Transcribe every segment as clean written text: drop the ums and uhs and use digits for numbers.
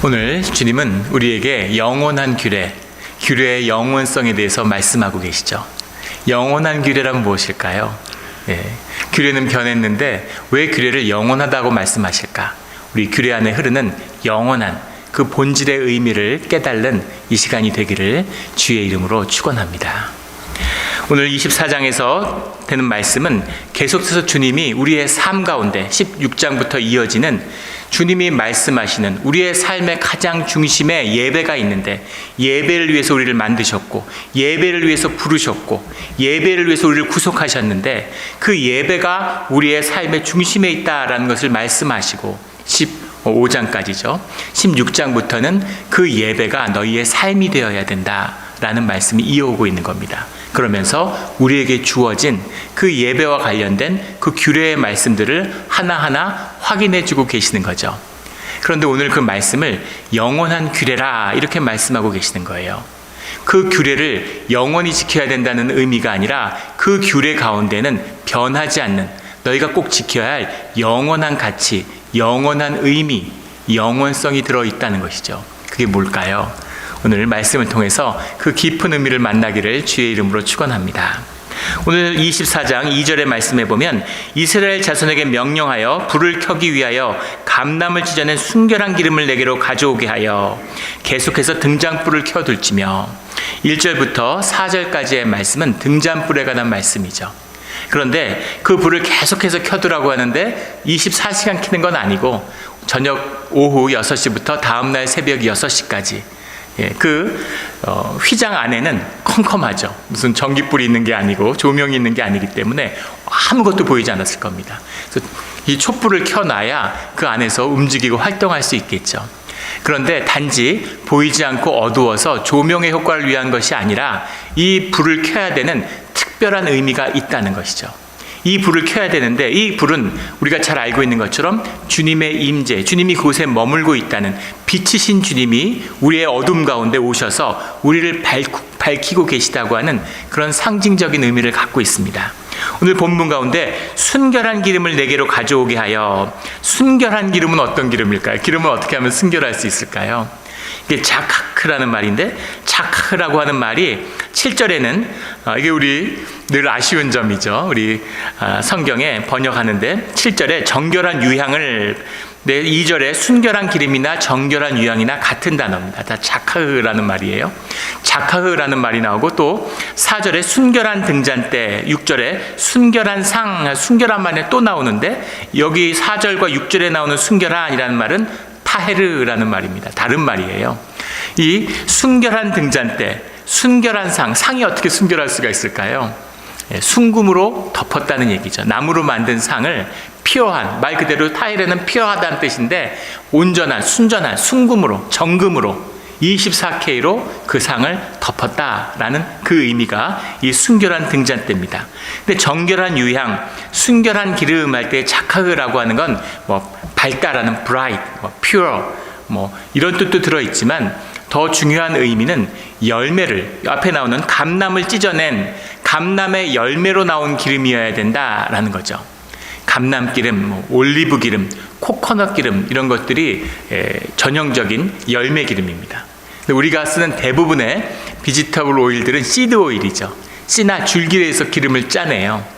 오늘 주님은 우리에게 영원한 규례의 영원성에 대해서 말씀하고 계시죠. 영원한 규례란 무엇일까요? 규례는 변했는데 왜 규례를 영원하다고 말씀하실까? 우리 규례 안에 흐르는 영원한 그 본질의 의미를 깨달는 이 시간이 되기를 주의 이름으로 축원합니다. 오늘 24장에서 되는 말씀은 계속해서 주님이 우리의 삶 가운데 16장부터 이어지는 주님이 말씀하시는 우리의 삶의 가장 중심에 예배가 있는데, 예배를 위해서 우리를 만드셨고 예배를 위해서 부르셨고 예배를 위해서 우리를 구속하셨는데, 그 예배가 우리의 삶의 중심에 있다라는 것을 말씀하시고 15장까지죠. 16장부터는 그 예배가 너희의 삶이 되어야 된다라는 말씀이 이어오고 있는 겁니다. 그러면서 우리에게 주어진 그 예배와 관련된 그 규례의 말씀들을 하나하나 확인해 주고 계시는 거죠. 그런데 오늘 그 말씀을 영원한 규례라 이렇게 말씀하고 계시는 거예요. 그 규례를 영원히 지켜야 된다는 의미가 아니라 그 규례 가운데는 변하지 않는, 너희가 꼭 지켜야 할 영원한 가치, 영원한 의미, 영원성이 들어있다는 것이죠. 그게 뭘까요? 오늘 말씀을 통해서 그 깊은 의미를 만나기를 주의 이름으로 축원합니다. 오늘 24장 2절의 말씀에 보면 이스라엘 자손에게 명령하여 불을 켜기 위하여 감람을 찢어낸 순결한 기름을 내게로 가져오게 하여 계속해서 등잔불을 켜둘지며, 1절부터 4절까지의 말씀은 등잔불에 관한 말씀이죠. 그런데 그 불을 계속해서 켜두라고 하는데 24시간 켜는 건 아니고 저녁 오후 6시부터 다음날 새벽 6시까지 휘장 안에는 컴컴하죠. 무슨 전기불이 있는 게 아니고 조명이 있는 게 아니기 때문에 아무것도 보이지 않았을 겁니다. 그래서 이 촛불을 켜놔야 그 안에서 움직이고 활동할 수 있겠죠. 그런데 단지 보이지 않고 어두워서 조명의 효과를 위한 것이 아니라 이 불을 켜야 되는 특별한 의미가 있다는 것이죠. 이 불을 켜야 되는데, 이 불은 우리가 잘 알고 있는 것처럼 주님의 임재, 주님이 그곳에 머물고 있다는, 빛이신 주님이 우리의 어둠 가운데 오셔서 우리를 밝히고 계시다고 하는 그런 상징적인 의미를 갖고 있습니다. 오늘 본문 가운데 순결한 기름을 내게로 가져오게 하여, 순결한 기름은 어떤 기름일까요? 기름을 어떻게 하면 순결할 수 있을까요? 이게 자카크라는 말인데, 자카크라고 하는 말이 7절에는 이게 우리 늘 아쉬운 점이죠. 우리 성경에 번역하는데 7절에 정결한 유향을, 2절에 순결한 기름이나 정결한 유향이나 같은 단어입니다. 다 자카흐라는 말이에요. 자카흐라는 말이 나오고, 또 4절에 순결한 등잔대, 6절에 순결한 상, 순결한 말에 또 나오는데, 여기 4절과 6절에 나오는 순결한이라는 말은 타헤르라는 말입니다. 다른 말이에요. 이 순결한 등잔대, 순결한 상이 어떻게 순결할 수가 있을까요? 순금으로 덮었다는 얘기죠. 나무로 만든 상을 피어한, 말 그대로 타일에는 피어하다는 뜻인데, 온전한, 순전한 순금으로, 정금으로 24K로 그 상을 덮었다라는 그 의미가 이 순결한 등잔대입니다. 근데 정결한 유향, 순결한 기름 할 때 자카흐라고 하는 건 밝다라는 bright, pure, 이런 뜻도 들어있지만, 더 중요한 의미는 열매를, 앞에 나오는 감람을 찢어낸 감람의 열매로 나온 기름이어야 된다라는 거죠. 감람기름, 올리브 기름, 코코넛 기름, 이런 것들이 전형적인 열매 기름입니다. 근데 우리가 쓰는 대부분의 비지터블 오일들은 시드 오일이죠. 씨나 줄기에서 기름을 짜내요.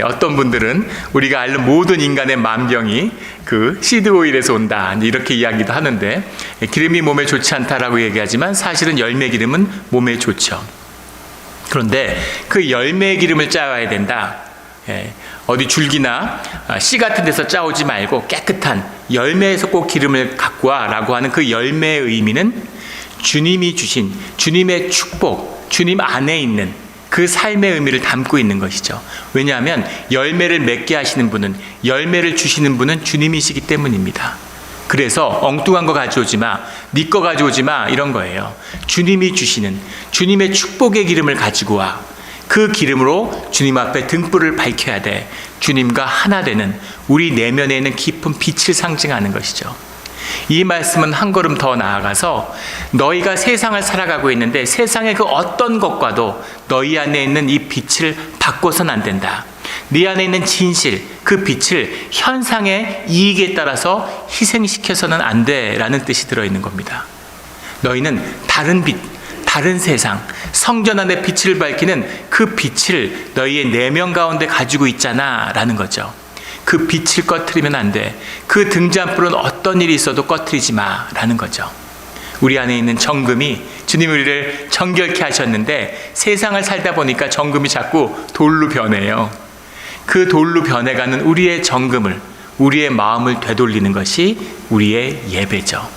어떤 분들은 우리가 앓는 모든 인간의 만병이 그 시드 오일에서 온다, 이렇게 이야기도 하는데, 기름이 몸에 좋지 않다라고 얘기하지만 사실은 열매 기름은 몸에 좋죠. 그런데 그 열매 기름을 짜야 된다. 어디 줄기나 씨 같은 데서 짜오지 말고 깨끗한 열매에서 꼭 기름을 갖고 와라고 하는 그 열매의 의미는 주님이 주신 주님의 축복, 주님 안에 있는 그 삶의 의미를 담고 있는 것이죠. 왜냐하면 열매를 맺게 하시는 분은, 열매를 주시는 분은 주님이시기 때문입니다. 그래서 엉뚱한 거 가져오지 마, 네 거 가져오지 마, 이런 거예요. 주님이 주시는 주님의 축복의 기름을 가지고 와. 그 기름으로 주님 앞에 등불을 밝혀야 돼. 주님과 하나 되는 우리 내면에 있는 깊은 빛을 상징하는 것이죠. 이 말씀은 한 걸음 더 나아가서, 너희가 세상을 살아가고 있는데 세상의 그 어떤 것과도 너희 안에 있는 이 빛을 바꿔서는 안 된다. 네 안에 있는 진실, 그 빛을 현상의 이익에 따라서 희생시켜서는 안 돼라는 뜻이 들어있는 겁니다. 너희는 다른 빛, 다른 세상, 성전 안에 빛을 밝히는 그 빛을 너희의 내면 가운데 가지고 있잖아 라는 거죠. 그 빛을 꺼트리면 안 돼. 그 등잔불은 어떤 일이 있어도 꺼트리지 마 라는 거죠. 우리 안에 있는 정금이 주님이 우리를 정결케 하셨는데 세상을 살다 보니까 정금이 자꾸 돌로 변해요. 그 돌로 변해가는 우리의 정금을, 우리의 마음을 되돌리는 것이 우리의 예배죠.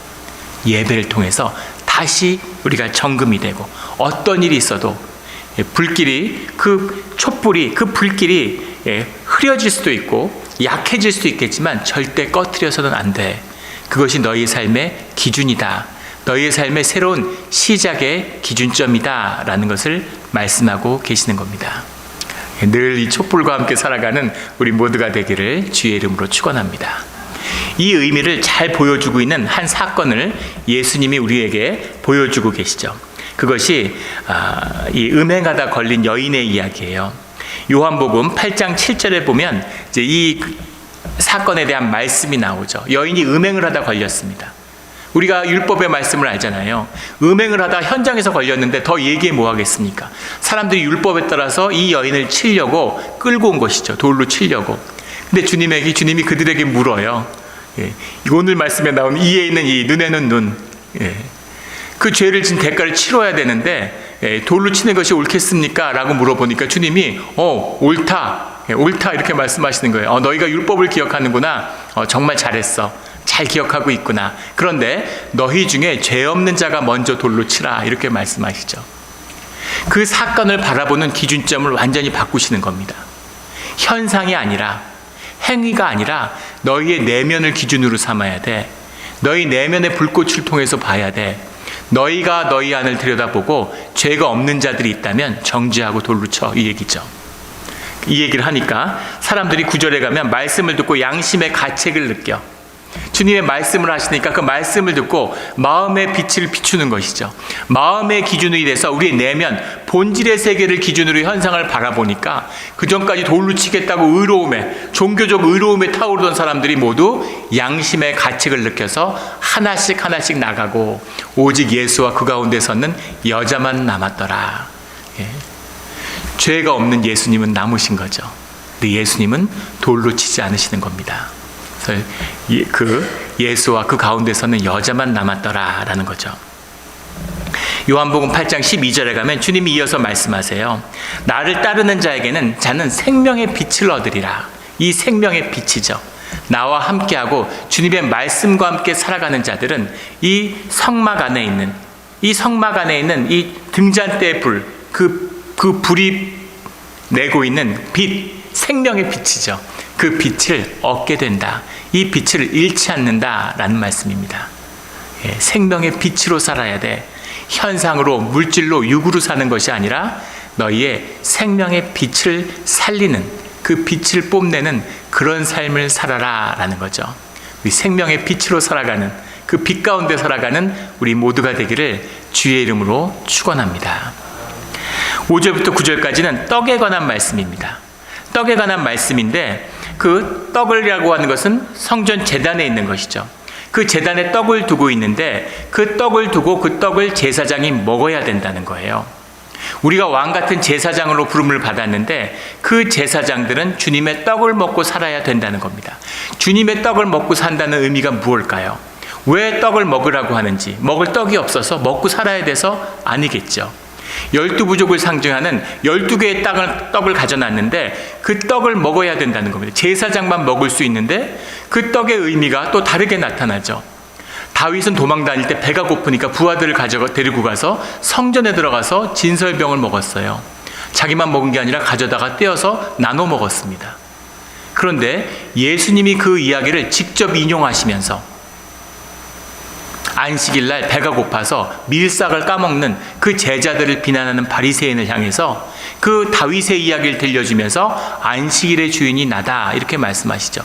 예배를 통해서 다시 우리가 정금이 되고 어떤 일이 있어도 불길이, 그 촛불이, 그 불길이 흐려질 수도 있고 약해질 수도 있겠지만 절대 꺼트려서는 안 돼. 그것이 너희의 삶의 기준이다. 너희의 삶의 새로운 시작의 기준점이다 라는 것을 말씀하고 계시는 겁니다. 늘 이 촛불과 함께 살아가는 우리 모두가 되기를 주의 이름으로 축원합니다. 이 의미를 잘 보여주고 있는 한 사건을 예수님이 우리에게 보여주고 계시죠. 그것이 이 음행하다 걸린 여인의 이야기예요. 요한복음 8장 7절에 보면 이제 이 사건에 대한 말씀이 나오죠. 여인이 음행을 하다 걸렸습니다. 우리가 율법의 말씀을 알잖아요. 음행을 하다 현장에서 걸렸는데 더 얘기해 뭐 하겠습니까? 사람들이 율법에 따라서 이 여인을 치려고 끌고 온 것이죠. 돌로 치려고. 근데 주님이 그들에게 물어요. 오늘 말씀에 나온 이에 있는 이, 눈에는 눈. 그 죄를 진 대가를 치러야 되는데 돌로 치는 것이 옳겠습니까? 라고 물어보니까 주님이 옳다 이렇게 말씀하시는 거예요. 너희가 율법을 기억하는구나. 정말 잘했어. 잘 기억하고 있구나. 그런데 너희 중에 죄 없는 자가 먼저 돌로 치라 이렇게 말씀하시죠. 그 사건을 바라보는 기준점을 완전히 바꾸시는 겁니다. 현상이 아니라, 행위가 아니라 너희의 내면을 기준으로 삼아야 돼. 너희 내면의 불꽃을 통해서 봐야 돼. 너희가 너희 안을 들여다보고 죄가 없는 자들이 있다면 정죄하고 돌로 쳐, 이 얘기죠. 이 얘기를 하니까 사람들이 9절에 가면 말씀을 듣고 양심의 가책을 느껴. 주님의 말씀을 하시니까 그 말씀을 듣고 마음의 빛을 비추는 것이죠. 마음의 기준이 돼서 우리의 내면, 본질의 세계를 기준으로 현상을 바라보니까 그전까지 돌로 치겠다고 의로움에, 종교적 의로움에 타오르던 사람들이 모두 양심의 가책을 느껴서 하나씩 나가고 오직 예수와 그 가운데 서는 여자만 남았더라. 죄가 없는 예수님은 남으신 거죠. 근데 예수님은 돌로 치지 않으시는 겁니다. 그 예수와 그 가운데서는 여자만 남았더라라는 거죠. 요한복음 8장 12절에 가면 주님이 이어서 말씀하세요. 나를 따르는 자에게는 자는 생명의 빛을 얻으리라. 이 생명의 빛이죠. 나와 함께하고 주님의 말씀과 함께 살아가는 자들은 이 성막 안에 있는 이 등잔대의 불, 그 불이 내고 있는 빛, 생명의 빛이죠. 그 빛을 얻게 된다. 이 빛을 잃지 않는다라는 말씀입니다. 생명의 빛으로 살아야 돼. 현상으로, 물질로, 육으로 사는 것이 아니라 너희의 생명의 빛을 살리는, 그 빛을 뽐내는 그런 삶을 살아라라는 거죠. 우리 생명의 빛으로 살아가는, 그 빛 가운데 살아가는 우리 모두가 되기를 주의 이름으로 축원합니다. 5절부터 9절까지는 떡에 관한 말씀입니다. 떡에 관한 말씀인데 그 떡을이라고 하는 것은 성전 제단에 있는 것이죠. 그 제단에 떡을 두고 있는데 그 떡을 두고 그 떡을 제사장이 먹어야 된다는 거예요. 우리가 왕 같은 제사장으로 부름을 받았는데 그 제사장들은 주님의 떡을 먹고 살아야 된다는 겁니다. 주님의 떡을 먹고 산다는 의미가 무엇일까요? 왜 떡을 먹으라고 하는지, 먹을 떡이 없어서 먹고 살아야 돼서 아니겠죠. 12부족을 상징하는 12개의 떡을 가져놨는데 그 떡을 먹어야 된다는 겁니다. 제사장만 먹을 수 있는데 그 떡의 의미가 또 다르게 나타나죠. 다윗은 도망 다닐 때 배가 고프니까 부하들을 데리고 가서 성전에 들어가서 진설병을 먹었어요. 자기만 먹은 게 아니라 가져다가 떼어서 나눠 먹었습니다. 그런데 예수님이 그 이야기를 직접 인용하시면서 안식일날 배가 고파서 밀싹을 까먹는 그 제자들을 비난하는 바리새인을 향해서 그 다윗의 이야기를 들려주면서 안식일의 주인이 나다 이렇게 말씀하시죠.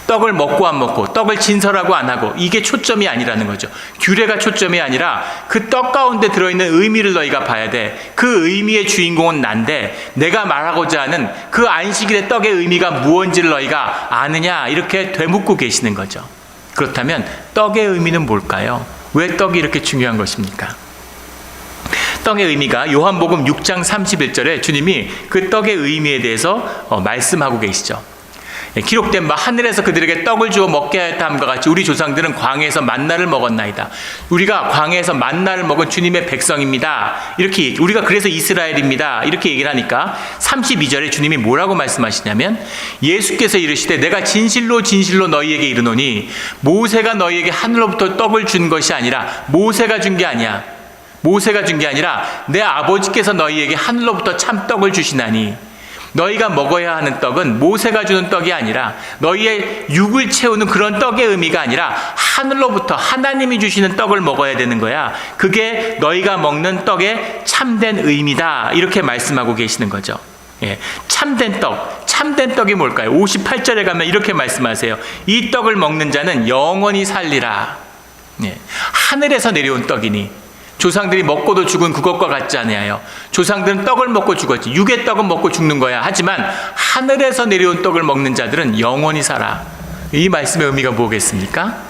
떡을 먹고 안 먹고, 떡을 진설하고 안 하고, 이게 초점이 아니라는 거죠. 규례가 초점이 아니라 그 떡 가운데 들어있는 의미를 너희가 봐야 돼. 그 의미의 주인공은 난데 내가 말하고자 하는 그 안식일의 떡의 의미가 무엇인지를 너희가 아느냐 이렇게 되묻고 계시는 거죠. 그렇다면 떡의 의미는 뭘까요? 왜 떡이 이렇게 중요한 것입니까? 떡의 의미가 요한복음 6장 31절에 주님이 그 떡의 의미에 대해서 말씀하고 계시죠. 기록된 바 하늘에서 그들에게 떡을 주어 먹게 하였다 함과 같이 우리 조상들은 광야에서 만나를 먹었나이다. 우리가 광야에서 만나를 먹은 주님의 백성입니다. 이렇게 우리가 그래서 이스라엘입니다. 이렇게 얘기를 하니까 32절에 주님이 뭐라고 말씀하시냐면 예수께서 이르시되 내가 진실로 진실로 너희에게 이르노니 모세가 너희에게 하늘로부터 떡을 준 것이 아니라 모세가 준 게 아니야. 모세가 준 게 아니라 내 아버지께서 너희에게 하늘로부터 참 떡을 주시나니 너희가 먹어야 하는 떡은 모세가 주는 떡이 아니라 너희의 육을 채우는 그런 떡의 의미가 아니라 하늘로부터 하나님이 주시는 떡을 먹어야 되는 거야. 그게 너희가 먹는 떡의 참된 의미다. 이렇게 말씀하고 계시는 거죠. 예, 참된 떡. 참된 떡이 뭘까요? 58절에 가면 이렇게 말씀하세요. 이 떡을 먹는 자는 영원히 살리라. 예, 하늘에서 내려온 떡이니 조상들이 먹고도 죽은 그것과 같지 아니하여 조상들은 떡을 먹고 죽었지 육의 떡은 먹고 죽는 거야. 하지만 하늘에서 내려온 떡을 먹는 자들은 영원히 살아. 이 말씀의 의미가 뭐겠습니까?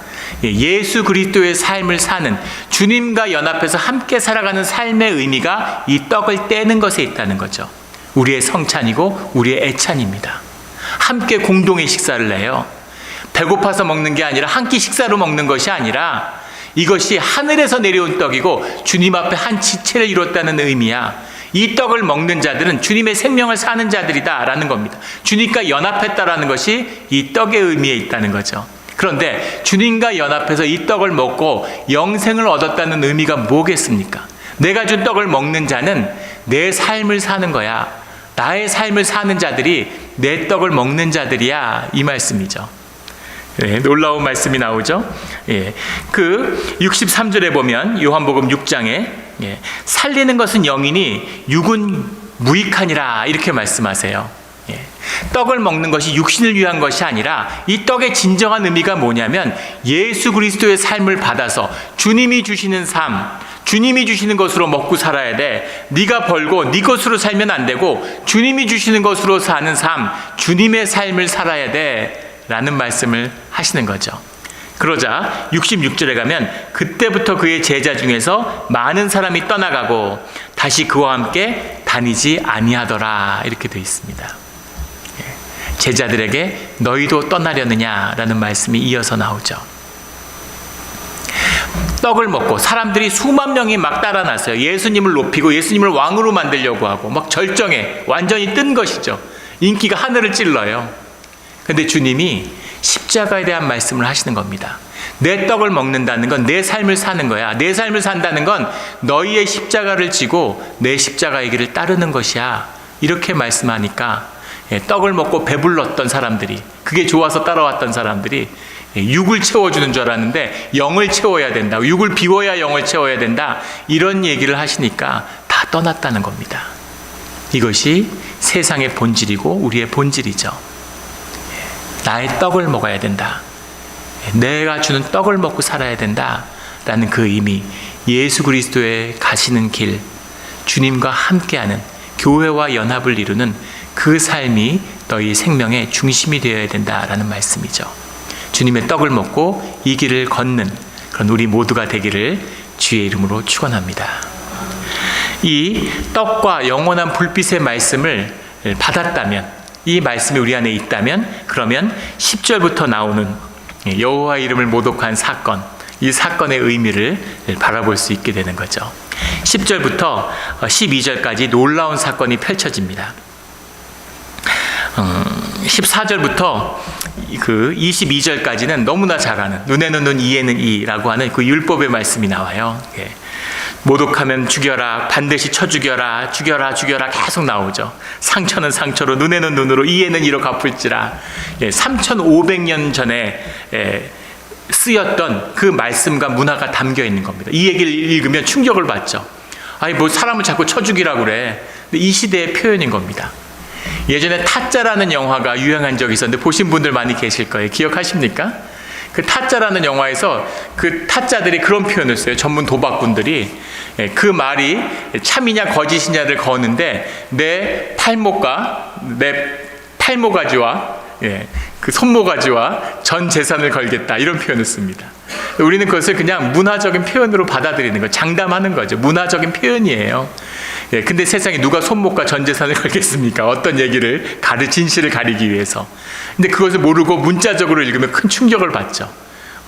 예수 그리스도의 삶을 사는 주님과 연합해서 함께 살아가는 삶의 의미가 이 떡을 떼는 것에 있다는 거죠. 우리의 성찬이고 우리의 애찬입니다. 함께 공동의 식사를 내요. 배고파서 먹는 게 아니라 한 끼 식사로 먹는 것이 아니라 이것이 하늘에서 내려온 떡이고 주님 앞에 한 지체를 이뤘다는 의미야. 이 떡을 먹는 자들은 주님의 생명을 사는 자들이다 라는 겁니다. 주님과 연합했다라는 것이 이 떡의 의미에 있다는 거죠. 그런데 주님과 연합해서 이 떡을 먹고 영생을 얻었다는 의미가 뭐겠습니까? 내가 준 떡을 먹는 자는 내 삶을 사는 거야. 나의 삶을 사는 자들이 내 떡을 먹는 자들이야. 이 말씀이죠. 네, 놀라운 말씀이 나오죠. 예, 그 63절에 보면 요한복음 6장에 살리는 것은 영이니 육은 무익하니라 이렇게 말씀하세요. 예, 떡을 먹는 것이 육신을 위한 것이 아니라 이 떡의 진정한 의미가 뭐냐면 예수 그리스도의 삶을 받아서 주님이 주시는 삶, 주님이 주시는 것으로 먹고 살아야 돼. 네가 벌고 네 것으로 살면 안 되고 주님이 주시는 것으로 사는 삶, 주님의 삶을 살아야 돼 라는 말씀을 하시는 거죠. 그러자 66절에 가면 그때부터 그의 제자 중에서 많은 사람이 떠나가고 다시 그와 함께 다니지 아니하더라 이렇게 되어 있습니다. 제자들에게 너희도 떠나려느냐라는 말씀이 이어서 나오죠. 떡을 먹고 사람들이 수만 명이 막 따라 났어요. 예수님을 높이고 예수님을 왕으로 만들려고 하고 막 절정에 완전히 뜬 것이죠. 인기가 하늘을 찔러요. 그런데 주님이 십자가에 대한 말씀을 하시는 겁니다. 내 떡을 먹는다는 건 내 삶을 사는 거야. 내 삶을 산다는 건 너희의 십자가를 지고 내 십자가의 길을 따르는 것이야. 이렇게 말씀하니까 떡을 먹고 배불렀던 사람들이, 그게 좋아서 따라왔던 사람들이 육을 채워주는 줄 알았는데 영을 채워야 된다. 육을 비워야 영을 채워야 된다. 이런 얘기를 하시니까 다 떠났다는 겁니다. 이것이 세상의 본질이고 우리의 본질이죠. 나의 떡을 먹어야 된다. 내가 주는 떡을 먹고 살아야 된다. 라는 그 의미, 예수 그리스도의 가시는 길, 주님과 함께하는 교회와 연합을 이루는 그 삶이 너희 생명의 중심이 되어야 된다라는 말씀이죠. 주님의 떡을 먹고 이 길을 걷는 그런 우리 모두가 되기를 주의 이름으로 축원합니다. 이 떡과 영원한 불빛의 말씀을 받았다면, 이 말씀이 우리 안에 있다면, 그러면 10절부터 나오는 여호와 이름을 모독한 사건, 이 사건의 의미를 바라볼 수 있게 되는 거죠. 10절부터 12절까지 놀라운 사건이 펼쳐집니다. 14절부터 그 22절까지는 너무나 잘 아는 눈에는 눈, 이에는 이라고 하는 그 율법의 말씀이 나와요. 모독하면 죽여라, 반드시 쳐 죽여라, 죽여라, 죽여라 계속 나오죠. 상처는 상처로, 눈에는 눈으로, 이에는 이로 갚을지라. 3,500년 전에 쓰였던 그 말씀과 문화가 담겨 있는 겁니다. 이 얘기를 읽으면 충격을 받죠. 아니 뭐 사람을 자꾸 쳐 죽이라고 그래. 근데 이 시대의 표현인 겁니다. 예전에 타짜라는 영화가 유행한 적이 있었는데 보신 분들 많이 계실 거예요. 기억하십니까? 그 타짜라는 영화에서 그 타짜들이 그런 표현을 써요. 전문 도박꾼들이. 그 말이 참이냐 거짓이냐를 거는데 내 팔모가지와 그 손모가지와 전 재산을 걸겠다, 이런 표현을 씁니다. 우리는 그것을 그냥 문화적인 표현으로 받아들이는 거예요. 장담하는 거죠. 문화적인 표현이에요. 근데 세상에 누가 손목과 전 재산을 걸겠습니까? 어떤 얘기를 진실을 가리기 위해서. 근데 그것을 모르고 문자적으로 읽으면 큰 충격을 받죠.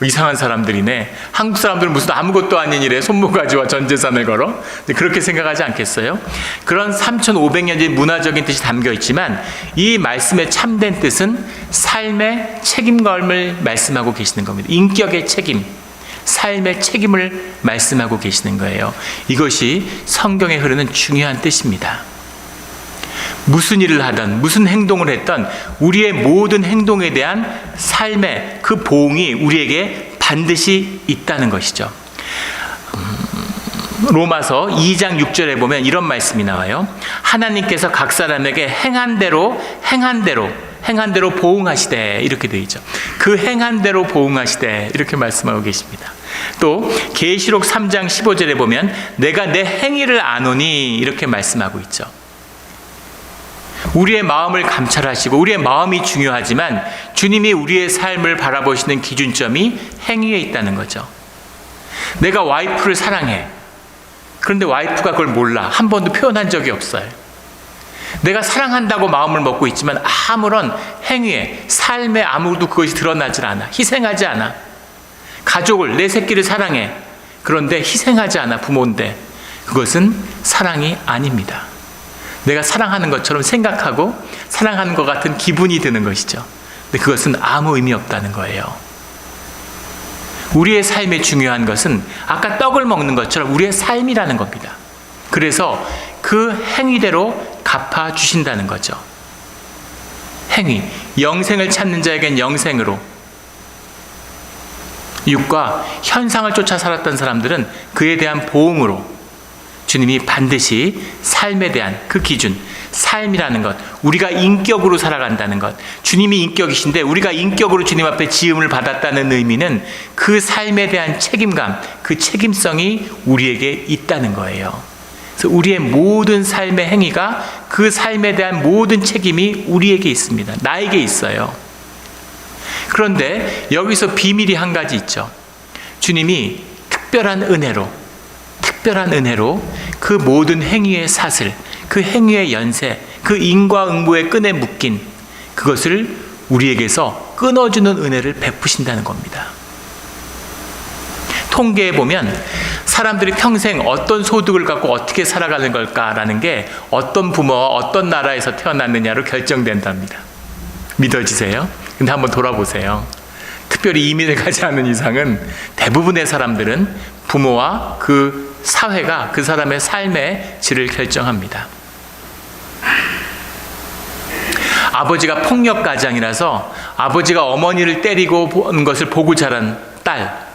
이상한 사람들이네. 한국 사람들은 무슨 아무것도 아닌 일에 손모가지와 전 재산을 걸어? 그렇게 생각하지 않겠어요? 그런 3,500년의 문화적인 뜻이 담겨 있지만 이 말씀의 참된 뜻은 삶의 책임감을 말씀하고 계시는 겁니다. 인격의 책임, 삶의 책임을 말씀하고 계시는 거예요. 이것이 성경에 흐르는 중요한 뜻입니다. 무슨 일을 하든 무슨 행동을 했든 우리의 모든 행동에 대한 삶의 그 보응이 우리에게 반드시 있다는 것이죠. 로마서 2장 6절에 보면 이런 말씀이 나와요. 하나님께서 각 사람에게 행한 대로 보응하시되, 이렇게 되어 있죠. 그 행한 대로 보응하시되, 이렇게 말씀하고 계십니다. 또 계시록 3장 15절에 보면 내가 내 행위를 아노니, 이렇게 말씀하고 있죠. 우리의 마음을 감찰하시고 우리의 마음이 중요하지만 주님이 우리의 삶을 바라보시는 기준점이 행위에 있다는 거죠. 내가 와이프를 사랑해. 그런데 와이프가 그걸 몰라. 한 번도 표현한 적이 없어요. 내가 사랑한다고 마음을 먹고 있지만 아무런 행위에, 삶에 아무도 그것이 드러나질 않아. 희생하지 않아. 가족을, 내 새끼를 사랑해. 그런데 희생하지 않아. 부모인데. 그것은 사랑이 아닙니다. 내가 사랑하는 것처럼 생각하고 사랑하는 것 같은 기분이 드는 것이죠. 근데 그것은 아무 의미 없다는 거예요. 우리의 삶에 중요한 것은 아까 떡을 먹는 것처럼 우리의 삶이라는 겁니다. 그래서 그 행위대로 갚아주신다는 거죠. 행위, 영생을 찾는 자에겐 영생으로. 육과 현상을 쫓아 살았던 사람들은 그에 대한 보응으로 주님이 반드시 삶에 대한 그 기준, 삶이라는 것, 우리가 인격으로 살아간다는 것, 주님이 인격이신데 우리가 인격으로 주님 앞에 지음을 받았다는 의미는 그 삶에 대한 책임감, 그 책임성이 우리에게 있다는 거예요. 그래서 우리의 모든 삶의 행위가 그 삶에 대한 모든 책임이 우리에게 있습니다. 나에게 있어요. 그런데 여기서 비밀이 한 가지 있죠. 주님이 특별한 은혜로 그 모든 행위의 사슬, 그 행위의 연세, 그 인과응보의 끈에 묶인 그것을 우리에게서 끊어주는 은혜를 베푸신다는 겁니다. 통계에 보면 사람들이 평생 어떤 소득을 갖고 어떻게 살아가는 걸까라는 게 어떤 부모와 어떤 나라에서 태어났느냐로 결정된답니다. 믿어지세요? 근데 한번 돌아보세요. 특별히 이민을 가지 않은 이상은 대부분의 사람들은 부모와 그 사회가 그 사람의 삶의 질을 결정합니다. 아버지가 폭력 가장이라서 아버지가 어머니를 때리고 보는 것을 보고 자란 딸,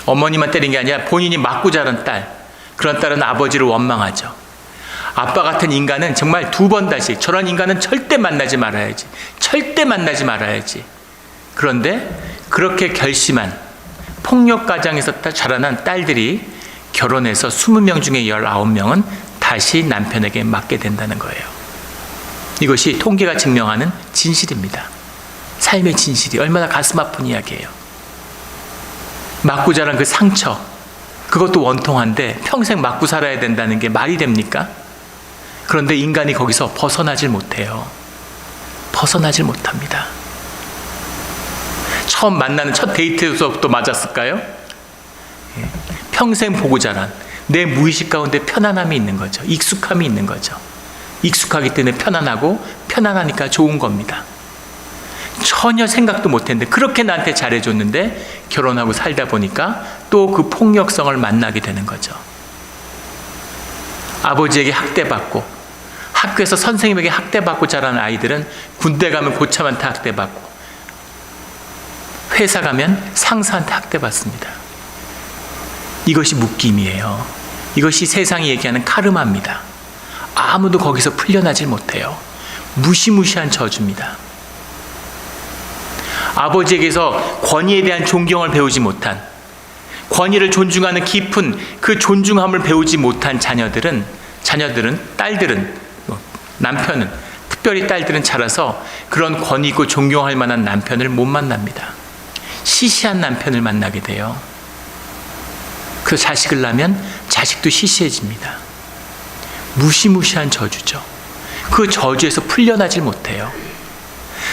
어머니만 때린 게 아니라 본인이 맞고 자란 딸, 그런 딸은 아버지를 원망하죠. 아빠 같은 인간은 정말 두 번 다시, 저런 인간은 절대 만나지 말아야지, 그런데 그렇게 결심한 폭력 가정에서 자라난 딸들이 결혼해서 20명 중에 19명은 다시 남편에게 맞게 된다는 거예요. 이것이 통계가 증명하는 진실입니다. 삶의 진실이 얼마나 가슴 아픈 이야기예요. 맞고 자란 그 상처, 그것도 원통한데 평생 맞고 살아야 된다는 게 말이 됩니까? 그런데 인간이 거기서 벗어나질 못해요. 벗어나질 못합니다. 처음 만나는 첫 데이트에서부터 맞았을까요? 평생 보고 자란 내 무의식 가운데 편안함이 있는 거죠. 익숙함이 있는 거죠. 익숙하기 때문에 편안하고 편안하니까 좋은 겁니다. 전혀 생각도 못했는데 그렇게 나한테 잘해줬는데 결혼하고 살다 보니까 또 그 폭력성을 만나게 되는 거죠. 아버지에게 학대받고 학교에서 선생님에게 학대받고 자라는 아이들은 군대 가면 고참한테 학대받고 회사 가면 상사한테 학대받습니다. 이것이 묶임이에요. 이것이 세상이 얘기하는 카르마입니다. 아무도 거기서 풀려나질 못해요. 무시무시한 저주입니다. 아버지에게서 권위에 대한 존경을 배우지 못한, 권위를 존중하는 깊은 그 존중함을 배우지 못한 자녀들은, 딸들은, 남편은, 특별히 딸들은 자라서 그런 권위 있고 존경할 만한 남편을 못 만납니다. 시시한 남편을 만나게 돼요. 그 자식을 낳으면 자식도 시시해집니다. 무시무시한 저주죠. 그 저주에서 풀려나질 못해요.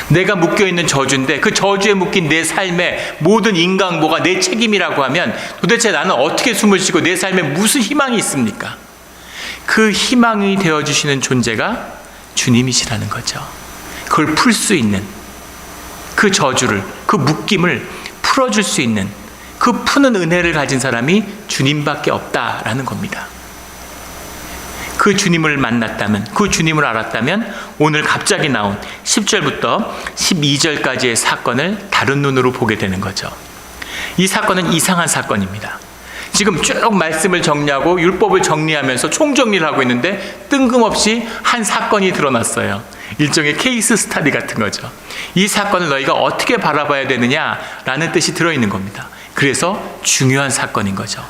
내가 묶여있는 저주인데 그 저주에 묶인 내 삶의 모든 인강보가 내 책임이라고 하면 도대체 나는 어떻게 숨을 쉬고 내 삶에 무슨 희망이 있습니까? 그 희망이 되어주시는 존재가 주님이시라는 거죠. 그걸 풀 수 있는, 그 저주를, 그 묶임을 풀어줄 수 있는 그 푸는 은혜를 가진 사람이 주님밖에 없다라는 겁니다. 그 주님을 만났다면, 그 주님을 알았다면 오늘 갑자기 나온 10절부터 12절까지의 사건을 다른 눈으로 보게 되는 거죠. 이 사건은 이상한 사건입니다. 지금 쭉 말씀을 정리하고 율법을 정리하면서 총정리를 하고 있는데 뜬금없이 한 사건이 드러났어요. 일종의 케이스 스터디 같은 거죠. 이 사건을 너희가 어떻게 바라봐야 되느냐라는 뜻이 들어있는 겁니다. 그래서 중요한 사건인 거죠.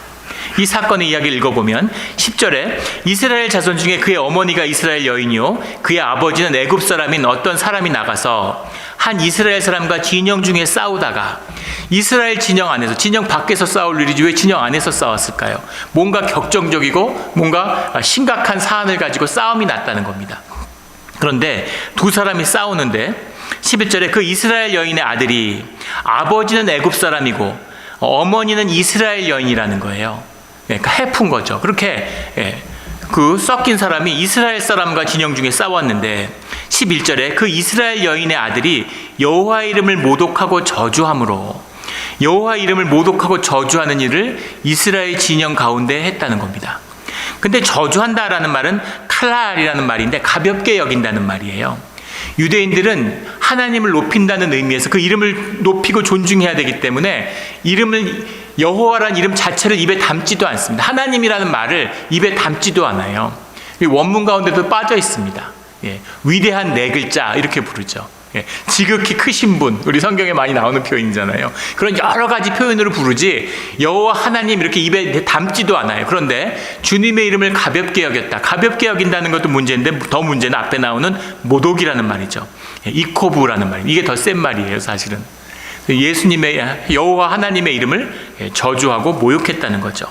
이 사건의 이야기를 읽어보면 10절에 이스라엘 자손 중에 그의 어머니가 이스라엘 여인이요 그의 아버지는 애굽 사람인 어떤 사람이 나가서 한 이스라엘 사람과 진영 중에 싸우다가, 이스라엘 진영 안에서, 진영 밖에서 싸울 일이지 왜 진영 안에서 싸웠을까요? 뭔가 격정적이고 뭔가 심각한 사안을 가지고 싸움이 났다는 겁니다. 그런데 두 사람이 싸우는데 11절에 그 이스라엘 여인의 아들이 아버지는 애굽 사람이고 어머니는 이스라엘 여인이라는 거예요. 그러니까 해픈 거죠. 그렇게 그 섞인 사람이 이스라엘 사람과 진영 중에 싸웠는데 11절에 그 이스라엘 여인의 아들이 여호와 이름을 모독하고 저주함으로, 여호와 이름을 모독하고 저주하는 일을 이스라엘 진영 가운데 했다는 겁니다. 근데 저주한다라는 말은 칼랄이라는 말인데 가볍게 여긴다는 말이에요. 유대인들은 하나님을 높인다는 의미에서 그 이름을 높이고 존중해야 되기 때문에 여호와라는 이름 자체를 입에 담지도 않습니다. 하나님이라는 말을 입에 담지도 않아요. 원문 가운데도 빠져 있습니다. 위대한 네 글자 이렇게 부르죠. 지극히 크신 분, 우리 성경에 많이 나오는 표현이잖아요. 그런 여러 가지 표현으로 부르지 여호와 하나님 이렇게 입에 담지도 않아요. 그런데 주님의 이름을 가볍게 여겼다. 가볍게 여긴다는 것도 문제인데 더 문제는 앞에 나오는 모독이라는 말이죠. 이코브라는 말, 이게 더 센 말이에요 사실은. 예수님의, 여호와 하나님의 이름을 저주하고 모욕했다는 거죠.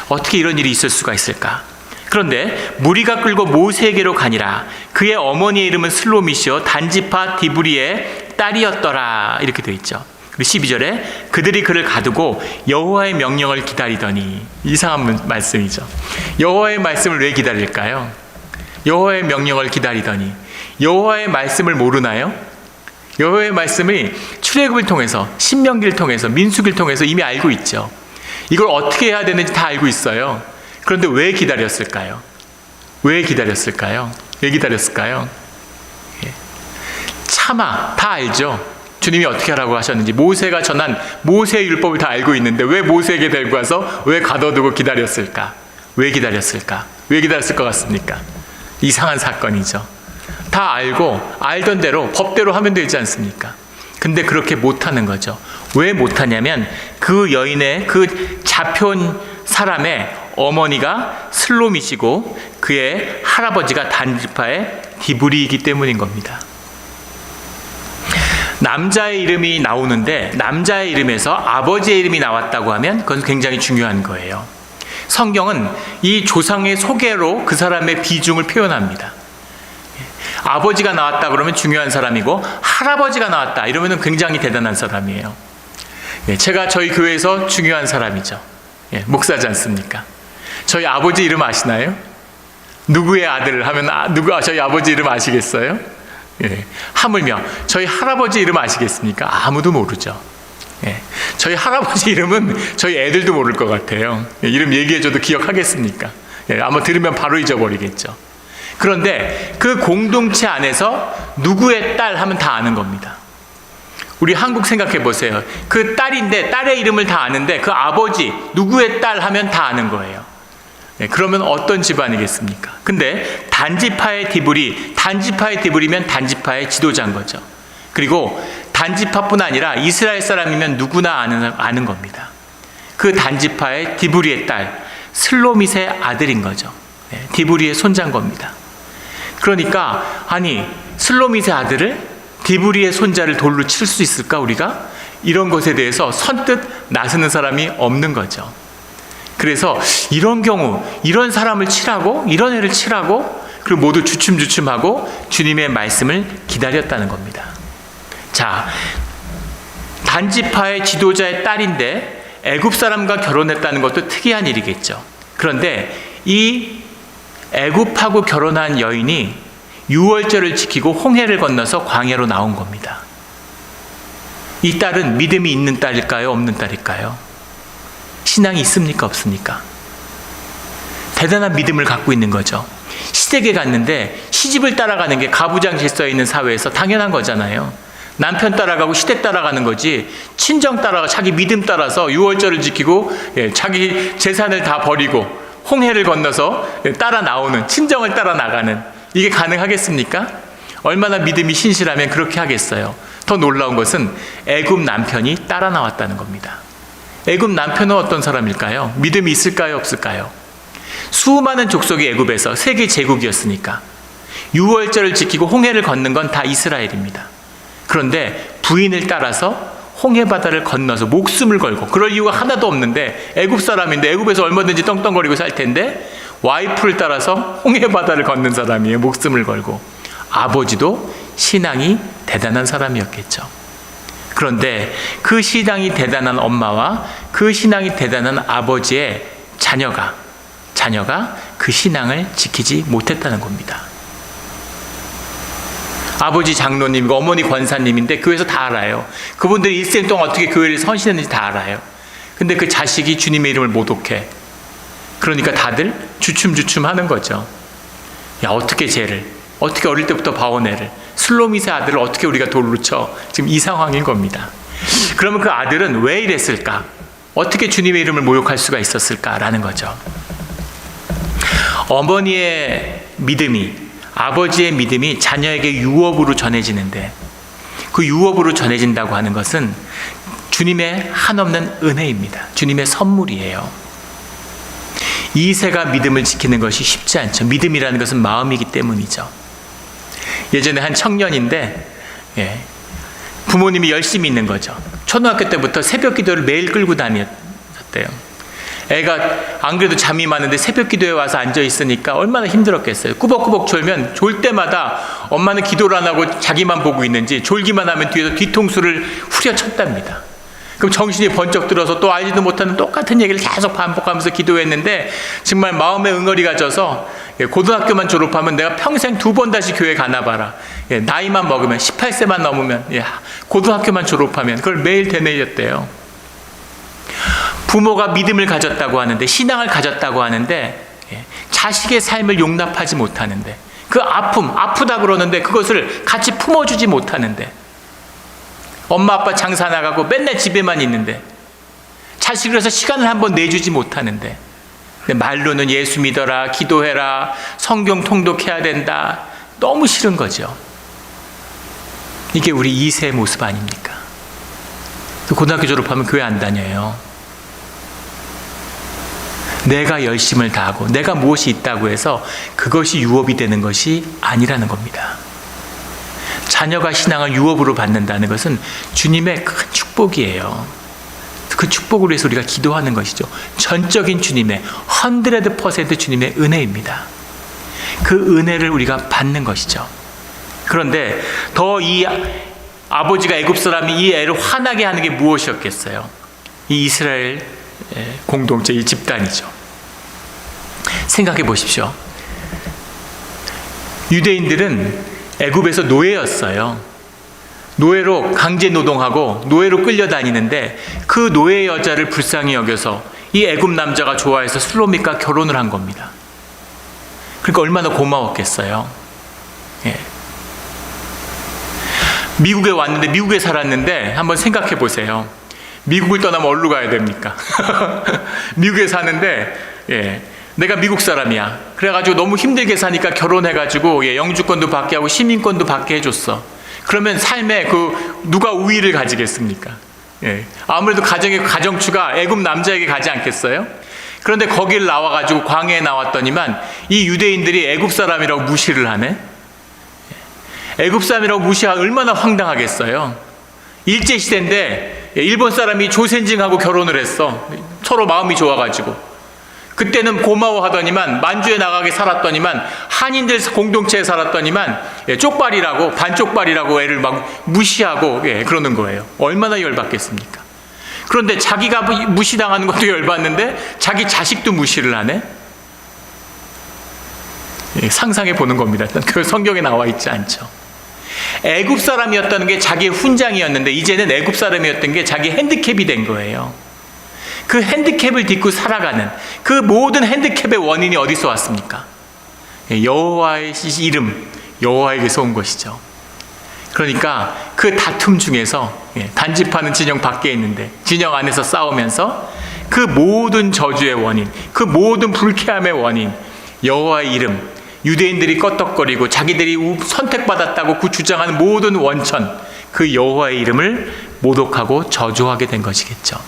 어떻게 이런 일이 있을 수가 있을까? 그런데 무리가 끌고 모세에게로 가니라. 그의 어머니의 이름은 슬로미시요 단지파 디브리의 딸이었더라. 이렇게 되어 있죠. 그리고 12절에 그들이 그를 가두고 여호와의 명령을 기다리더니, 이상한 말씀이죠. 여호와의 말씀을 왜 기다릴까요? 여호와의 명령을 기다리더니, 여호와의 말씀을 모르나요? 여호와의 말씀이 출애굽을 통해서, 신명기를 통해서, 민수기를 통해서 이미 알고 있죠. 이걸 어떻게 해야 되는지 다 알고 있어요. 그런데 왜 기다렸을까요? 왜 기다렸을까요? 왜 기다렸을까요? 차마 다 알죠. 주님이 어떻게 하라고 하셨는지, 모세가 전한 모세의 율법을 다 알고 있는데 왜 모세에게 데리고 와서 왜 가둬두고 기다렸을까? 왜 기다렸을까? 왜 기다렸을 것 같습니까? 이상한 사건이죠. 다 알고 알던 대로 법대로 하면 되지 않습니까? 근데 그렇게 못하는 거죠. 왜 못하냐면 그 여인의, 그 잡혀온 사람의 어머니가 슬로미시고 그의 할아버지가 단지파의 디브리이기 때문인 겁니다. 남자의 이름이 나오는데 남자의 이름에서 아버지의 이름이 나왔다고 하면 그건 굉장히 중요한 거예요. 성경은 이 조상의 소개로 그 사람의 비중을 표현합니다. 아버지가 나왔다 그러면 중요한 사람이고, 할아버지가 나왔다 이러면 굉장히 대단한 사람이에요. 제가 저희 교회에서 중요한 사람이죠. 목사지 않습니까? 저희 아버지 이름 아시나요? 누구의 아들 하면 저희 아버지 이름 아시겠어요? 하물며 저희 할아버지 이름 아시겠습니까? 아무도 모르죠. 저희 할아버지 이름은 저희 애들도 모를 것 같아요. 이름 얘기해줘도 기억하겠습니까? 아마 들으면 바로 잊어버리겠죠. 그런데 그 공동체 안에서 누구의 딸 하면 다 아는 겁니다. 우리 한국 생각해 보세요. 그 딸인데 딸의 이름을 다 아는데 그 아버지 누구의 딸 하면 다 아는 거예요. 그러면 어떤 집안이겠습니까? 근데 단지파의 디브리면 단지파의 지도자인 거죠. 그리고 단지파뿐 아니라 이스라엘 사람이면 누구나 아는 겁니다. 그 단지파의 디브리의 딸 슬로밋의 아들인 거죠. 디브리의 손자인 겁니다. 그러니까 아니 슬로밋의 아들을 디브리의 손자를 돌로 칠 수 있을까 우리가? 이런 것에 대해서 선뜻 나서는 사람이 없는 거죠. 그래서 이런 경우 이런 사람을 치라고 이런 애를 치라고 그리고 모두 주춤주춤하고 주님의 말씀을 기다렸다는 겁니다. 자, 단지파의 지도자의 딸인데 애굽 사람과 결혼했다는 것도 특이한 일이겠죠. 그런데 이 애굽하고 결혼한 여인이 유월절을 지키고 홍해를 건너서 광야로 나온 겁니다. 이 딸은 믿음이 있는 딸일까요? 없는 딸일까요? 신앙이 있습니까? 없습니까? 대단한 믿음을 갖고 있는 거죠. 시댁에 갔는데 시집을 따라가는 게 가부장 질서에 있는 사회에서 당연한 거잖아요. 남편 따라가고 시댁 따라가는 거지 친정 따라가 자기 믿음 따라서 유월절을 지키고 자기 재산을 다 버리고 홍해를 건너서 따라 나오는 친정을 따라 나가는 이게 가능하겠습니까? 얼마나 믿음이 신실하면 그렇게 하겠어요. 더 놀라운 것은 애굽 남편이 따라 나왔다는 겁니다. 애굽 남편은 어떤 사람일까요? 믿음이 있을까요? 없을까요? 수많은 족속이 애굽에서 세계 제국이었으니까 유월절을 지키고 홍해를 걷는 건 다 이스라엘입니다. 그런데 부인을 따라서 홍해 바다를 건너서 목숨을 걸고 그럴 이유가 하나도 없는데 애굽 사람인데 애굽에서 얼마든지 떵떵거리고 살 텐데 와이프를 따라서 홍해 바다를 걷는 사람이에요. 목숨을 걸고. 아버지도 신앙이 대단한 사람이었겠죠. 그런데 그 신앙이 대단한 엄마와 그 신앙이 대단한 아버지의 자녀가 그 신앙을 지키지 못했다는 겁니다. 아버지 장로님이고 어머니 권사님인데 교회에서 다 알아요. 그분들이 일생 동안 어떻게 교회를 선신했는지 다 알아요. 근데 그 자식이 주님의 이름을 모독해. 그러니까 다들 주춤주춤 하는 거죠. 야, 어떻게 어릴 때부터 봐온 애를 슬로밋의 아들을 어떻게 우리가 돌로 쳐? 지금 이 상황인 겁니다. 그러면 그 아들은 왜 이랬을까? 어떻게 주님의 이름을 모욕할 수가 있었을까라는 거죠. 어머니의 믿음이, 아버지의 믿음이 자녀에게 유업으로 전해지는데 그 유업으로 전해진다고 하는 것은 주님의 한없는 은혜입니다. 주님의 선물이에요. 이세가 믿음을 지키는 것이 쉽지 않죠. 믿음이라는 것은 마음이기 때문이죠. 예전에 한 청년인데 부모님이 열심히 있는 거죠. 초등학교 때부터 새벽 기도를 매일 끌고 다녔대요. 애가 안 그래도 잠이 많은데 새벽 기도에 와서 앉아 있으니까 얼마나 힘들었겠어요. 꾸벅꾸벅 졸면 졸 때마다 엄마는 기도를 안 하고 자기만 보고 있는지 졸기만 하면 뒤에서 뒤통수를 후려쳤답니다. 그럼 정신이 번쩍 들어서 또 알지도 못하는 똑같은 얘기를 계속 반복하면서 기도했는데 정말 마음의 응어리가 져서 고등학교만 졸업하면 내가 평생 2번 다시 교회 가나 봐라. 나이만 먹으면 18세만 넘으면 고등학교만 졸업하면 그걸 매일 되뇌였대요. 부모가 믿음을 가졌다고 하는데 신앙을 가졌다고 하는데 자식의 삶을 용납하지 못하는데 그 아프다 그러는데 그것을 같이 품어주지 못하는데 엄마 아빠 장사 나가고 맨날 집에만 있는데 자식을 위해서 시간을 한번 내주지 못하는데 말로는 예수 믿어라, 기도해라, 성경 통독해야 된다. 너무 싫은 거죠. 이게 우리 2세의 모습 아닙니까? 고등학교 졸업하면 교회 안 다녀요. 내가 열심을 다하고 내가 무엇이 있다고 해서 그것이 유업이 되는 것이 아니라는 겁니다. 자녀가 신앙을 유업으로 받는다는 것은 주님의 큰 축복이에요. 그 축복을 위해서 우리가 기도하는 것이죠. 전적인 주님의 100% 주님의 은혜입니다. 그 은혜를 우리가 받는 것이죠. 그런데 더 이 아버지가 애굽 사람이 이 애를 화나게 하는 게 무엇이었겠어요? 이 이스라엘 공동체, 이 집단이죠. 생각해 보십시오. 유대인들은 애굽에서 노예였어요. 노예로 강제 노동하고 노예로 끌려다니는데 그 노예 여자를 불쌍히 여겨서 이 애굽 남자가 좋아해서 슬로밋과 결혼을 한 겁니다. 그러니까 얼마나 고마웠겠어요. 미국에 왔는데 미국에 살았는데 한번 생각해 보세요. 미국을 떠나면 어디로 가야 됩니까? 미국에 사는데 내가 미국 사람이야. 그래가지고 너무 힘들게 사니까 결혼해가지고 영주권도 받게 하고 시민권도 받게 해줬어. 그러면 삶에 누가 우위를 가지겠습니까? 아무래도 가정추가 애굽 남자에게 가지 않겠어요? 그런데 거길 나와가지고 광야에 나왔더니만 이 유대인들이 애굽 사람이라고 무시를 하네. 애굽 사람이라고 무시하면 얼마나 황당하겠어요. 일제시대인데 일본 사람이 조센징하고 결혼을 했어. 서로 마음이 좋아가지고. 그때는 고마워하더니만 만주에 나가게 살았더니만 한인들 공동체에 살았더니만 쪽발이라고 반쪽발이라고 애를 막 무시하고 그러는 거예요. 얼마나 열받겠습니까? 그런데 자기가 무시당하는 것도 열받는데 자기 자식도 무시를 하네. 상상해 보는 겁니다. 그 성경에 나와 있지 않죠. 애굽 사람이었다는 게 자기의 훈장이었는데 이제는 애굽 사람이었던 게 자기 핸디캡이 된 거예요. 그 핸디캡을 딛고 살아가는 그 모든 핸디캡의 원인이 어디서 왔습니까? 여호와의 이름, 여호와에게서 온 것이죠. 그러니까 그 다툼 중에서 단집하는 진영 밖에 있는데 진영 안에서 싸우면서 그 모든 저주의 원인, 그 모든 불쾌함의 원인, 여호와의 이름, 유대인들이 껐덕거리고 자기들이 선택받았다고 주장하는 모든 원천, 그 여호와의 이름을 모독하고 저주하게 된 것이겠죠.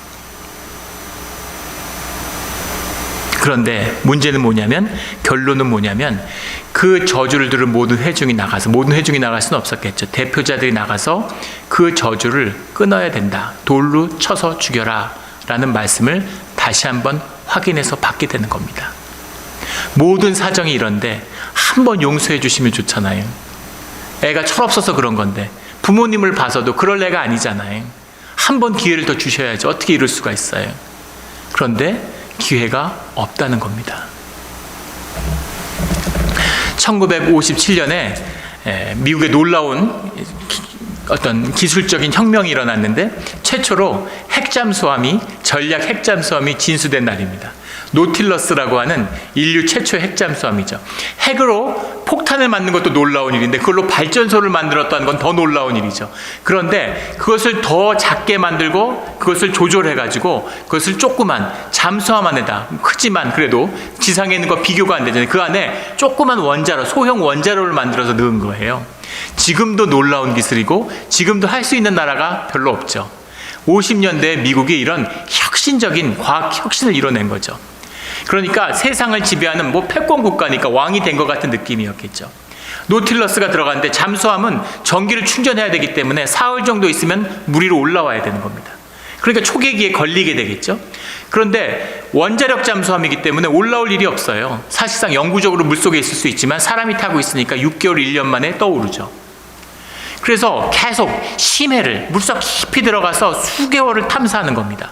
그런데 문제는 뭐냐면, 결론은 뭐냐면 그 저주를 들은 모든 회중이 나갈 수는 없었겠죠. 대표자들이 나가서 그 저주를 끊어야 된다. 돌로 쳐서 죽여라 라는 말씀을 다시 한번 확인해서 받게 되는 겁니다. 모든 사정이 이런데 한번 용서해 주시면 좋잖아요. 애가 철없어서 그런 건데 부모님을 봐서도 그럴 애가 아니잖아요. 한번 기회를 더 주셔야지. 어떻게 이럴 수가 있어요. 그런데 기회가 없다는 겁니다. 1957년에 미국에 놀라운 어떤 기술적인 혁명이 일어났는데 최초로 전략 핵잠수함이 진수된 날입니다. 노틸러스라고 하는 인류 최초의 핵잠수함이죠. 핵으로 폭탄을 만든 것도 놀라운 일인데 그걸로 발전소를 만들었다는 건 더 놀라운 일이죠. 그런데 그것을 더 작게 만들고 그것을 조절해가지고 그것을 조그만 잠수함 안에다, 크지만 그래도 지상에 있는 거 비교가 안 되잖아요. 그 안에 조그만 원자로, 소형 원자로를 만들어서 넣은 거예요. 지금도 놀라운 기술이고 지금도 할 수 있는 나라가 별로 없죠. 50년대에 미국이 이런 혁신적인 과학 혁신을 이뤄낸 거죠. 그러니까 세상을 지배하는 패권 국가니까 왕이 된 것 같은 느낌이었겠죠. 노틸러스가 들어갔는데 잠수함은 전기를 충전해야 되기 때문에 사흘 정도 있으면 물 위로 올라와야 되는 겁니다. 그러니까 초계기에 걸리게 되겠죠. 그런데 원자력 잠수함이기 때문에 올라올 일이 없어요. 사실상 영구적으로 물속에 있을 수 있지만 사람이 타고 있으니까 6개월, 1년 만에 떠오르죠. 그래서 계속 심해를 물속 깊이 들어가서 수개월을 탐사하는 겁니다.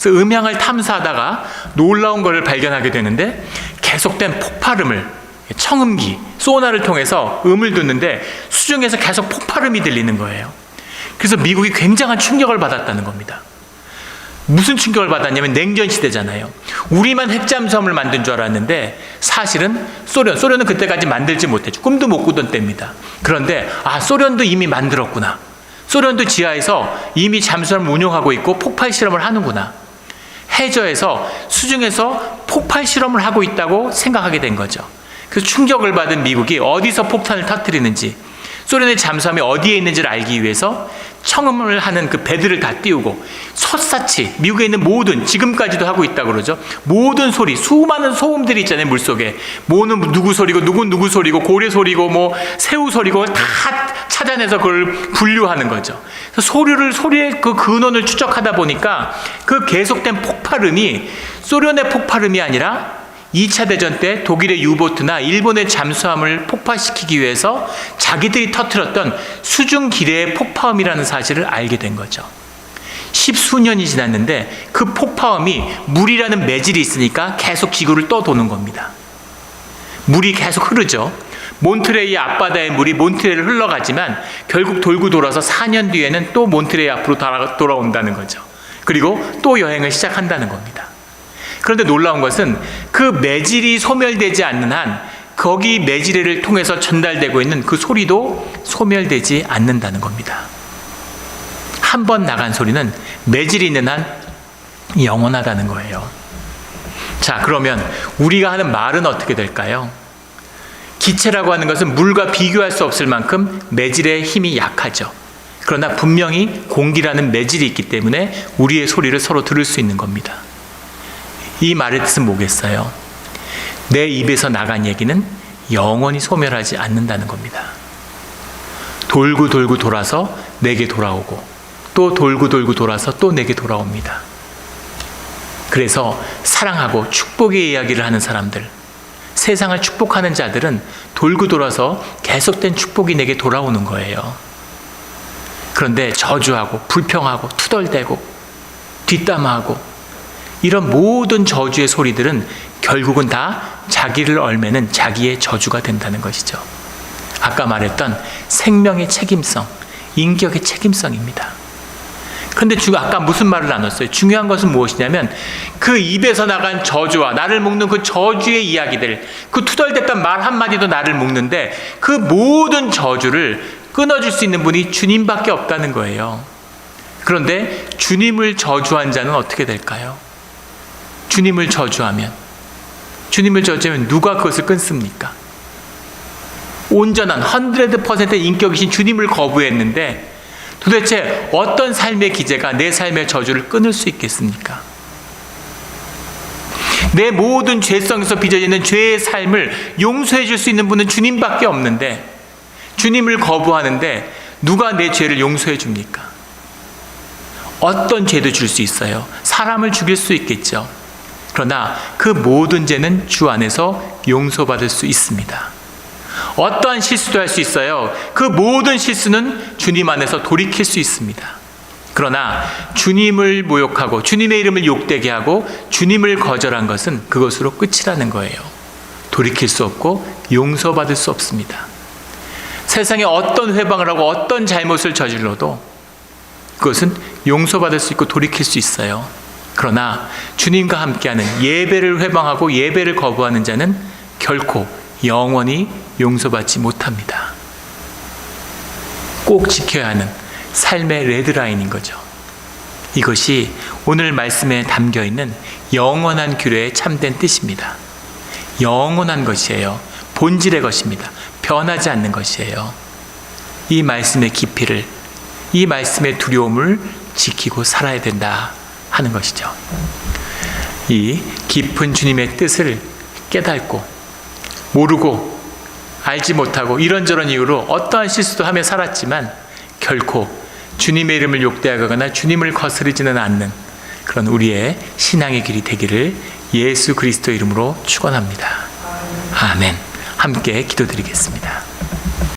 그래서 음향을 탐사하다가 놀라운 것을 발견하게 되는데 계속된 폭발음을, 청음기, 소나를 통해서 음을 듣는데 수중에서 계속 폭발음이 들리는 거예요. 그래서 미국이 굉장한 충격을 받았다는 겁니다. 무슨 충격을 받았냐면 냉전 시대잖아요. 우리만 핵잠수함을 만든 줄 알았는데 사실은 소련은 그때까지 만들지 못했죠. 꿈도 못 꾸던 때입니다. 그런데 소련도 이미 만들었구나. 소련도 지하에서 이미 잠수함을 운용하고 있고 폭발 실험을 하는구나. 해저에서 수중에서 폭발 실험을 하고 있다고 생각하게 된 거죠. 그래서 충격을 받은 미국이 어디서 폭탄을 터뜨리는지, 소련의 잠수함이 어디에 있는지를 알기 위해서 청음을 하는 그 배들을 다 띄우고 샅샅이 미국에 있는 모든, 지금까지도 하고 있다고 그러죠. 모든 소리, 수많은 소음들이 있잖아요. 물속에. 뭐는 누구 소리고 누군 누구 소리고 고래 소리고 새우 소리고 다 찾아내서 그걸 분류하는 거죠. 그래서 소리의 그 근원을 추적하다 보니까 그 계속된 폭발음이 소련의 폭발음이 아니라 2차 대전 때 독일의 유보트나 일본의 잠수함을 폭파시키기 위해서 자기들이 터뜨렸던 수중 기뢰의 폭파음이라는 사실을 알게 된 거죠. 10수년이 지났는데 그 폭파음이 물이라는 매질이 있으니까 계속 지구를 떠도는 겁니다. 물이 계속 흐르죠. 몬트레이 앞바다의 물이 몬트레이를 흘러가지만 결국 돌고 돌아서 4년 뒤에는 또 몬트레이 앞으로 돌아온다는 거죠. 그리고 또 여행을 시작한다는 겁니다. 그런데 놀라운 것은 그 매질이 소멸되지 않는 한 거기 매질을 통해서 전달되고 있는 그 소리도 소멸되지 않는다는 겁니다. 한 번 나간 소리는 매질이 있는 한 영원하다는 거예요. 자, 그러면 우리가 하는 말은 어떻게 될까요? 기체라고 하는 것은 물과 비교할 수 없을 만큼 매질의 힘이 약하죠. 그러나 분명히 공기라는 매질이 있기 때문에 우리의 소리를 서로 들을 수 있는 겁니다. 이 말의 뜻은 뭐겠어요? 내 입에서 나간 얘기는 영원히 소멸하지 않는다는 겁니다. 돌고 돌고 돌아서 내게 돌아오고 또 돌고 돌고 돌아서 또 내게 돌아옵니다. 그래서 사랑하고 축복의 이야기를 하는 사람들, 세상을 축복하는 자들은 돌고 돌아서 계속된 축복이 내게 돌아오는 거예요. 그런데 저주하고 불평하고 투덜대고 뒷담화하고 이런 모든 저주의 소리들은 결국은 다 자기를 얽매는 자기의 저주가 된다는 것이죠. 아까 말했던 생명의 책임성, 인격의 책임성입니다. 그런데 아까 무슨 말을 나눴어요? 중요한 것은 무엇이냐면 그 입에서 나간 저주와 나를 묶는 그 저주의 이야기들, 그 투덜댔던 말 한마디도 나를 묶는데 그 모든 저주를 끊어줄 수 있는 분이 주님밖에 없다는 거예요. 그런데 주님을 저주한 자는 어떻게 될까요? 주님을 저주하면 누가 그것을 끊습니까? 온전한 100%의 인격이신 주님을 거부했는데 도대체 어떤 삶의 기제가 내 삶의 저주를 끊을 수 있겠습니까? 내 모든 죄성에서 빚어지는 죄의 삶을 용서해 줄 수 있는 분은 주님밖에 없는데 주님을 거부하는데 누가 내 죄를 용서해 줍니까? 어떤 죄도 줄 수 있어요. 사람을 죽일 수 있겠죠. 그러나 그 모든 죄는 주 안에서 용서받을 수 있습니다. 어떠한 실수도 할 수 있어요. 그 모든 실수는 주님 안에서 돌이킬 수 있습니다. 그러나 주님을 모욕하고 주님의 이름을 욕되게 하고 주님을 거절한 것은 그것으로 끝이라는 거예요. 돌이킬 수 없고 용서받을 수 없습니다. 세상에 어떤 회방을 하고 어떤 잘못을 저질러도 그것은 용서받을 수 있고 돌이킬 수 있어요. 그러나 주님과 함께하는 예배를 회방하고 예배를 거부하는 자는 결코 영원히 용서받지 못합니다. 꼭 지켜야 하는 삶의 레드라인인 거죠. 이것이 오늘 말씀에 담겨있는 영원한 규례의 참된 뜻입니다. 영원한 것이에요. 본질의 것입니다. 변하지 않는 것이에요. 이 말씀의 깊이를, 이 말씀의 두려움을 지키고 살아야 된다 하는 것이죠. 이 깊은 주님의 뜻을 깨닫고 모르고 알지 못하고 이런저런 이유로 어떠한 실수도 하며 살았지만 결코 주님의 이름을 욕되하거나 주님을 거스르지는 않는 그런 우리의 신앙의 길이 되기를 예수 그리스도 이름으로 축원합니다. 아멘. 함께 기도드리겠습니다.